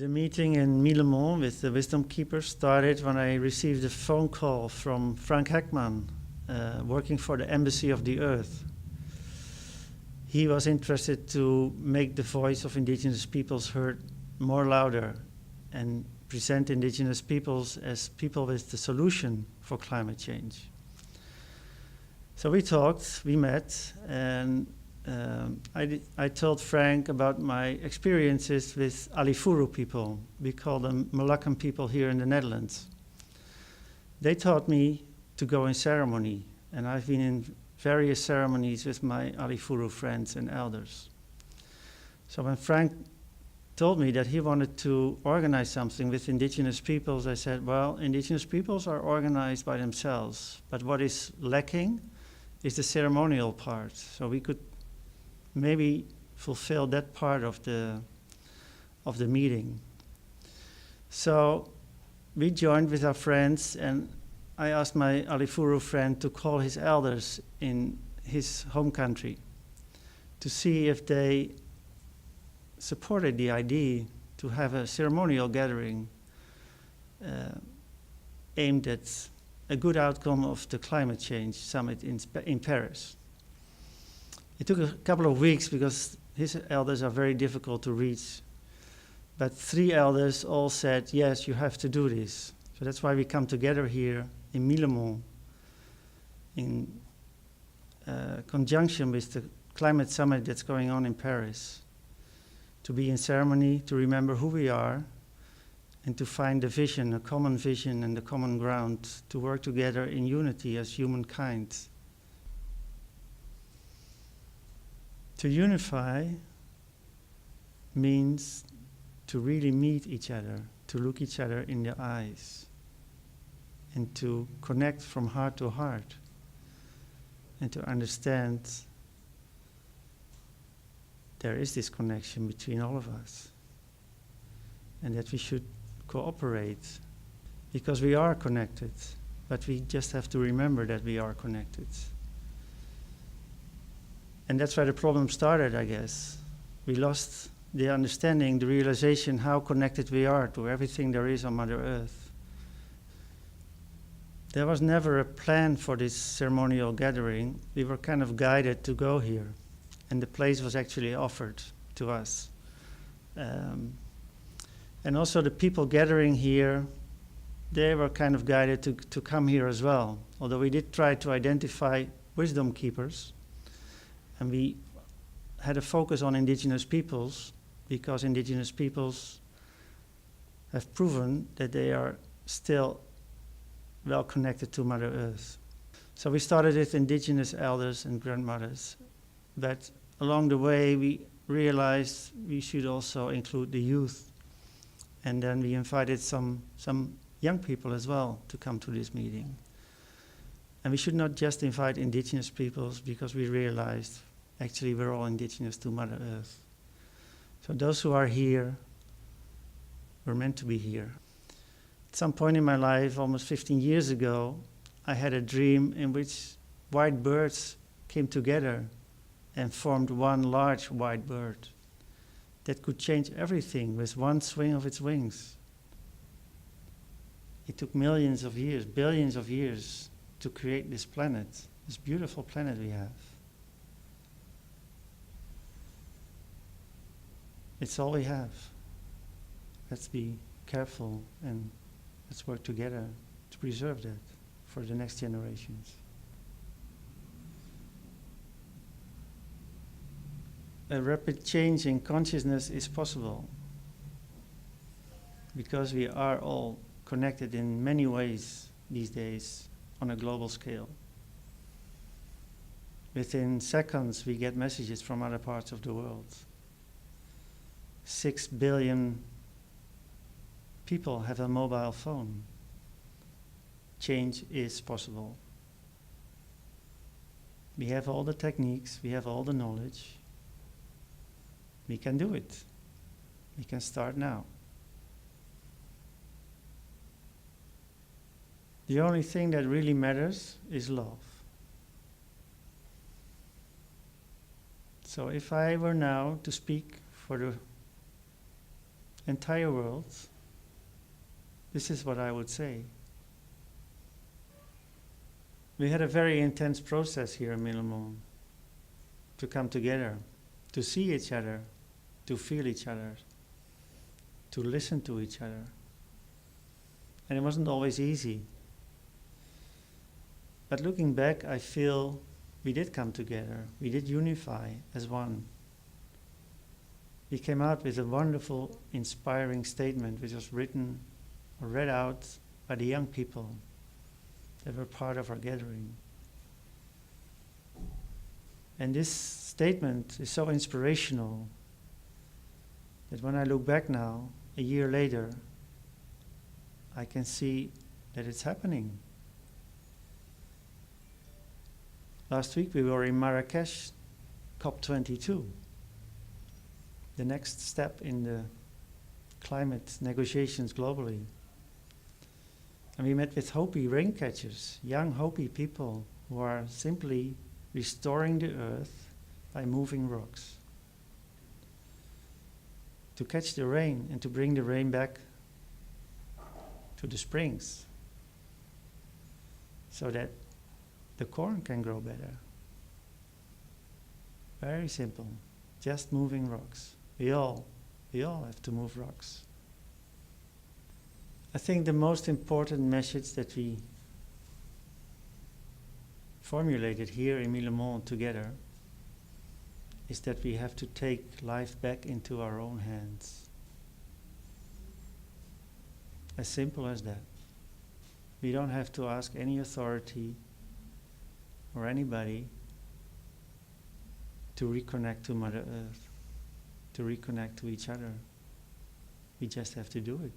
The meeting in Milemont with the Wisdom Keepers started when I received a phone call from Frank Heckman, working for the Embassy of the Earth. He was interested to make the voice of indigenous peoples heard more louder and present indigenous peoples as people with the solution for climate change. So we talked, we met, and I told Frank about my experiences with Alifuru people. We call them Moluccan people here in the Netherlands. They taught me to go in ceremony, and I've been in various ceremonies with my Alifuru friends and elders. So when Frank told me that he wanted to organize something with indigenous peoples, I said, well, indigenous peoples are organized by themselves, but what is lacking is the ceremonial part. So we could maybe fulfill that part of the meeting. So we joined with our friends, and I asked my Alifuru friend to call his elders in his home country to see if they supported the idea to have a ceremonial gathering aimed at a good outcome of the climate change summit in Paris. It took a couple of weeks because his elders are very difficult to reach, but 3 elders all said, yes, you have to do this. So that's why we come together here in Milemont in conjunction with the climate summit that's going on in Paris, to be in ceremony, to remember who we are, and to find a vision, a common vision and a common ground to work together in unity as humankind. To unify means to really meet each other, to look each other in the eyes, and to connect from heart to heart, and to understand there is this connection between all of us, and that we should cooperate because we are connected, but we just have to remember that we are connected. And that's where the problem started, I guess. We lost the understanding, the realization how connected we are to everything there is on Mother Earth. There was never a plan for this ceremonial gathering. We were kind of guided to go here, and the place was actually offered to us. And also the people gathering here, they were kind of guided to come here as well. Although we did try to identify wisdom keepers, and we had a focus on indigenous peoples, because indigenous peoples have proven that they are still well connected to Mother Earth. So we started with indigenous elders and grandmothers, but along the way we realized we should also include the youth. And then we invited some young people as well to come to this meeting. And we should not just invite indigenous peoples, because we realized actually we're all indigenous to Mother Earth. So those who are here were meant to be here. At some point in my life, almost 15 years ago, I had a dream in which white birds came together and formed one large white bird that could change everything with one swing of its wings. It took millions of years, billions of years to create this planet, this beautiful planet we have. It's all we have. Let's be careful and let's work together to preserve that for the next generations. A rapid change in consciousness is possible because we are all connected in many ways these days on a global scale. Within seconds, we get messages from other parts of the world. 6 billion people have a mobile phone. Change is possible. We have all the techniques, we have all the knowledge. We can do it. We can start now. The only thing that really matters is love. So if I were now to speak for the entire world, this is what I would say. We had a very intense process here in Millimon to come together, to see each other, to feel each other, to listen to each other. And it wasn't always easy. But looking back, I feel we did come together. We did unify as one. We came out with a wonderful, inspiring statement which was written or read out by the young people that were part of our gathering. And this statement is so inspirational that when I look back now, a year later, I can see that it's happening. Last week we were in Marrakesh, COP22, the next step in the climate negotiations globally. And we met with Hopi rain catchers, young Hopi people who are simply restoring the earth by moving rocks to catch the rain and to bring the rain back to the springs so that the corn can grow better. Very simple, just moving rocks. We all have to move rocks. I think the most important message that we formulated here in Millimon together is that we have to take life back into our own hands. As simple as that. We don't have to ask any authority or anybody to reconnect to Mother Earth, to reconnect to each other. We just have to do it.